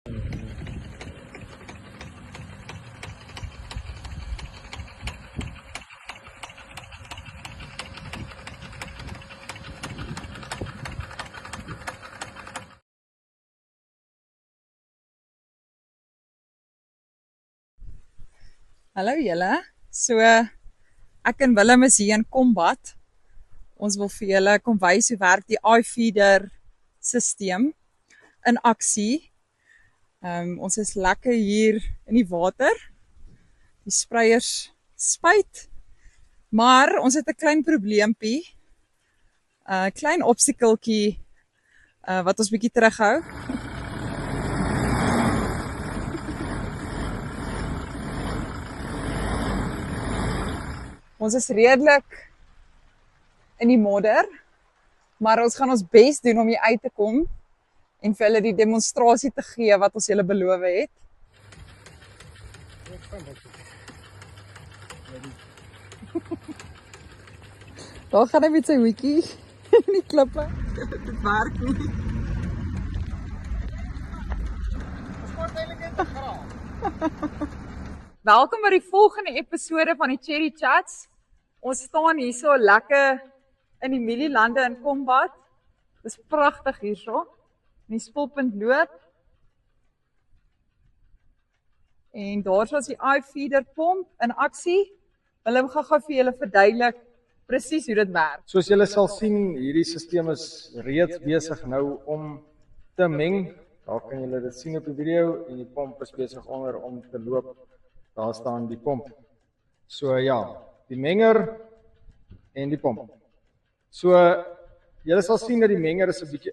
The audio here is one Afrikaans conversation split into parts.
Hallo julle. So ek en Willem is hier in Kombat. Ons wil vir julle kom wys hoe werk die iFeeder stelsel in aksie. Ons is lekker hier in die water. Die spreiers spuit. Maar ons het 'n klein probleempie. 'n Klein obstakeltjie wat ons bietjie terughou. Ons is redelik in die modder, maar ons gaan ons bes doen om hier uit te kom en vir hulle die demonstrasie te gee wat ons julle beloof het. Daar gaan hy met sy hoetjie in die klippe. Dit werk nie. Ons word eintlik net gegraaf. Welkom by die volgende episode van die Cherry Chats. Ons staan hier so lekker in die mielielande in Kombat. Dis pragtig hierso. Die spulpunt loop. En daar is die iFeeder pomp in aksie. Hulle gaan gou vir julle verduidelik presies hoe dit werk. Soos julle sal sien, hierdie stelsel is reeds besig nou om te meng. Daar kan julle dit sien op die video en die pomp is besig onder om te loop. Daar staan die pomp. So ja, die menger en die pomp. So julle sal sien dat die menger is 'n bietjie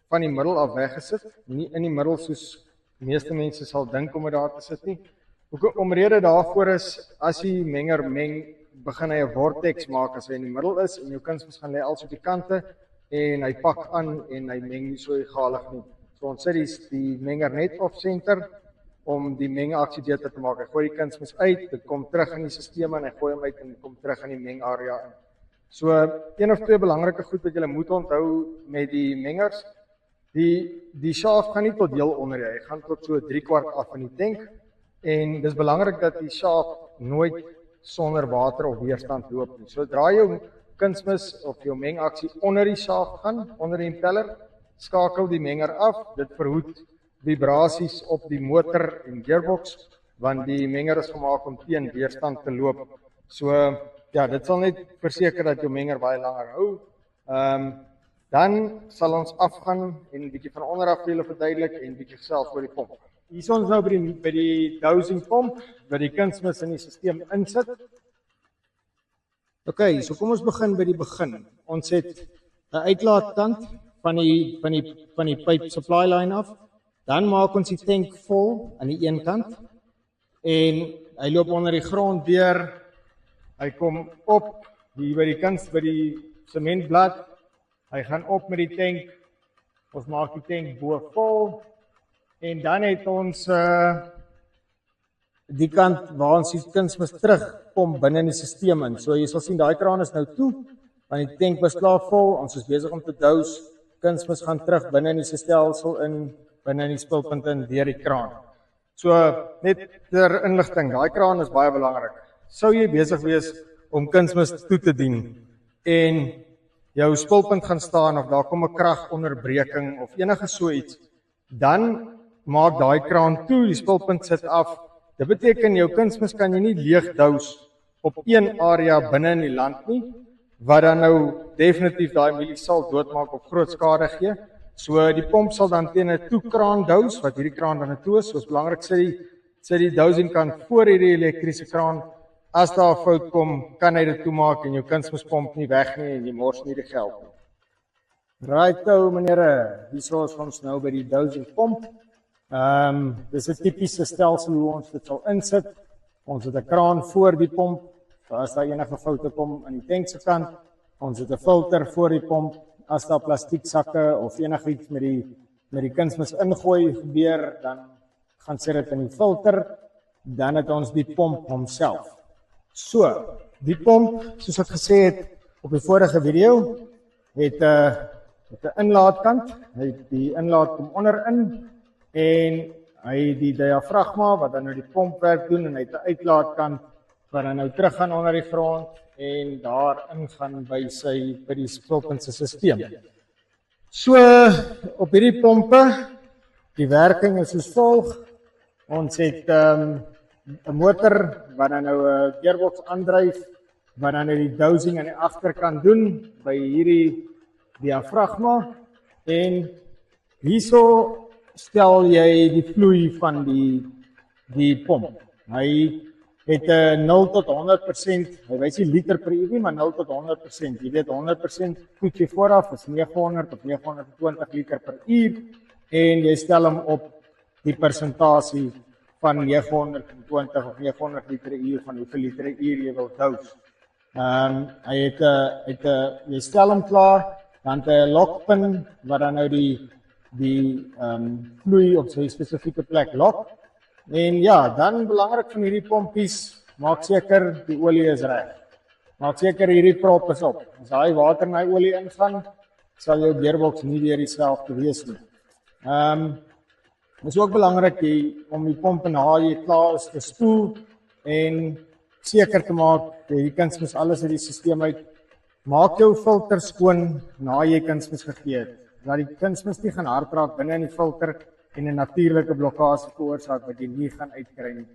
van die middel af weggesit, nie in die middel soos die meeste mense sal dink om dit daar te sit nie. Omrede daarvoor is as die menger meng, begin hy 'n vortex maak as hy in die middel is en jou kunsmis gaan lê als op die kante en hy pak aan en hy meng nie so egalig nie. So ons sit die menger net off center om die mengaksie beter te maak. Hy gooi die kunsmis uit, dit kom terug in die stelsel en hy gooi hom uit en kom terug in die mengarea in. So een of twee belangrike goed wat julle moet onthou met die mengers. Die shaft gaan nie tot heel onder hy gaan tot so 3/4 af in die tank en dis belangrik dat die shaft nooit sonder water of weerstand loop nie. Sodra jou kunsmis of jou mengaksie onder die shaft gaan, onder die impeller, skakel die menger af. Dit verhoed vibrasies op die motor en gearbox, want die menger is gemaak om teen weerstand te loop. So ja, dit sal net verseker dat jou menger baie langer hou. Dan sal ons afgaan en 'n bietjie van onder af vir julle verduidelik en 'n bietjie gesels oor die pomp. Hier is ons nou by die dowsing pomp, wat die kunsmis in die stelsel insit. Okay, so kom ons begin by die begin. Ons het 'n uitlaatkant van die pipe supply line af. Dan maak ons die tank vol aan die een kant en hy loop onder die grond deur. Hy kom op hier by die sementblad. Hy gaan op met die tank. Ons maak die tank bo vol en dan het ons die kant waar ons die kunsmis terugkom binne in die stelsel in. So jy sal sien daai kraan is nou toe, want die tank was klaar vol. Ons is besig om te dous. Kunsmis gaan terug binne in die stelsel in, binne in die spulpunt in deur die kraan. So net ter inligting, daai kraan is baie belangrik. Sou jy besig wees om kunsmis toe te dien en jou spulpunt gaan staan of daar kom 'n kragonderbreking of enige so iets, dan maak daai kraan toe, die spulpunt sit af. Dit beteken jou kunsmis kan jy nie leeg dous op een area binne in die land nie, wat dan nou definitief daai mielie sal doodmaak of groot skade gee. So die pomp sal dan teen 'n toekraan dous, wat hierdie kraan dan toe is. So is belangrik sit die dosing kant voor hierdie elektriese kraan. As daar 'n fout kom, kan hy dit toemaak en jou kunsmis pomp nie weg nie en jy mors nie die geld nie. Right nou menere, hier is ons nou by die dosing pomp. Dis 'n tipiese stelsel hoe ons dit sal insit. Ons het 'n kraan voor die pomp. So as daar enige foute kom aan die tank se kant, ons het 'n filter voor die pomp. As daar plastiek sakke of enigiets met die kunsmis ingooi gebeur, dan gaan sit dit in die filter. Dan het ons die pomp homself. So, die pomp, soos ek gesê het op die vorige video, het 'n inlaatkant. Die inlaat kom onderin en hy het die diafragma wat dan nou die pompwerk doen en hy het 'n uitlaatkant wat dan nou terug gaan onder die grond en daar ingaan by die spulpunt se stelsel. So op hierdie pompe, die werking is soos volg. Ons het 'n motor wat dan nou 'n gearbox aandryf wat dan nou die dosing aan die agterkant doen by hierdie diafragma en hierso stel jy die vloei van die pomp. Hy het 0 tot 100%, hy wys nie liter per uur nie, maar 0 tot 100%. Jy weet 100% voet jy vooraf is 900 of 920 liter per uur en jy stel hom op die persentasie van 920 of 900 liter per uur van hoeveel liter per uur jy wil dous. Jy stel hom klaar, dan 'n lokpin wat dan nou die vloei op sy spesifieke plek lok. En ja, dan belangrik van hierdie pompies, maak seker die olie is reg. Maak seker hierdie prop is op. As daai water en daai olie ingaan, sal jou gearbox nie weer dieselfde wees nie. Dit is ook belangrik om die pomp na jy klaar is te spoel en seker te maak jy kunsmis alles uit die stelsel uit. Maak jou filter skoon na jy kunsmis gegee het. Dat die kunsmis nie gaan hard raak binne in die filter en 'n natuurlike blokkade veroorsaak wat jy nie gaan uitkry nie.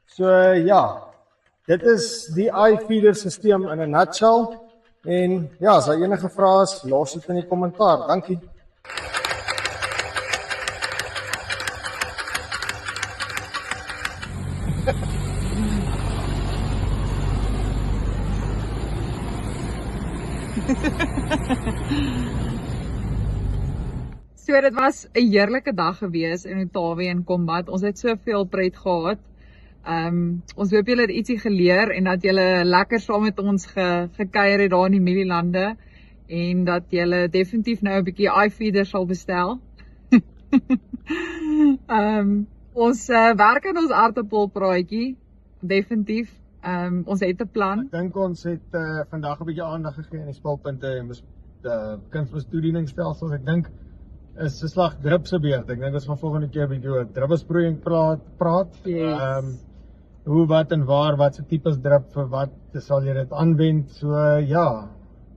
So ja, dit is die iFeeder stelsel in 'n nutshell. En ja, as daar enige vrae is, los dit in die kommentaar. Dankie. So dit was 'n heerlike dag gewees in Otawie en Kombat. Ons het soveel pret gehad. Ons hoop julle het ietsie geleer en dat julle lekker saam met ons gekuier het daar in die Mielielande en dat julle definitief nou 'n bietjie iFeeder sal bestel. Ons werk aan ons aardappelpraatjie, definitief. Ons het 'n plan. Ek dink ons het vandag 'n bietjie aandag gegee aan die spulpunte en kunsmistoedieningsstelsels. Ek dink is 'n slag drip se beurt. Ek dink ons gaan volgende keer 'n bietjie oor druppelsproeiing praat. Yes. Hoe, wat en waar, wat se tipes drip vir wat sal jy dit aanwend? So ja,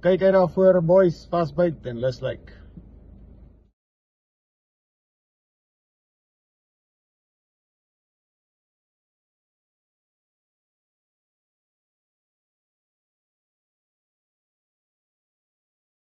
kyk uit daarvoor boys, vasbyt en lus like.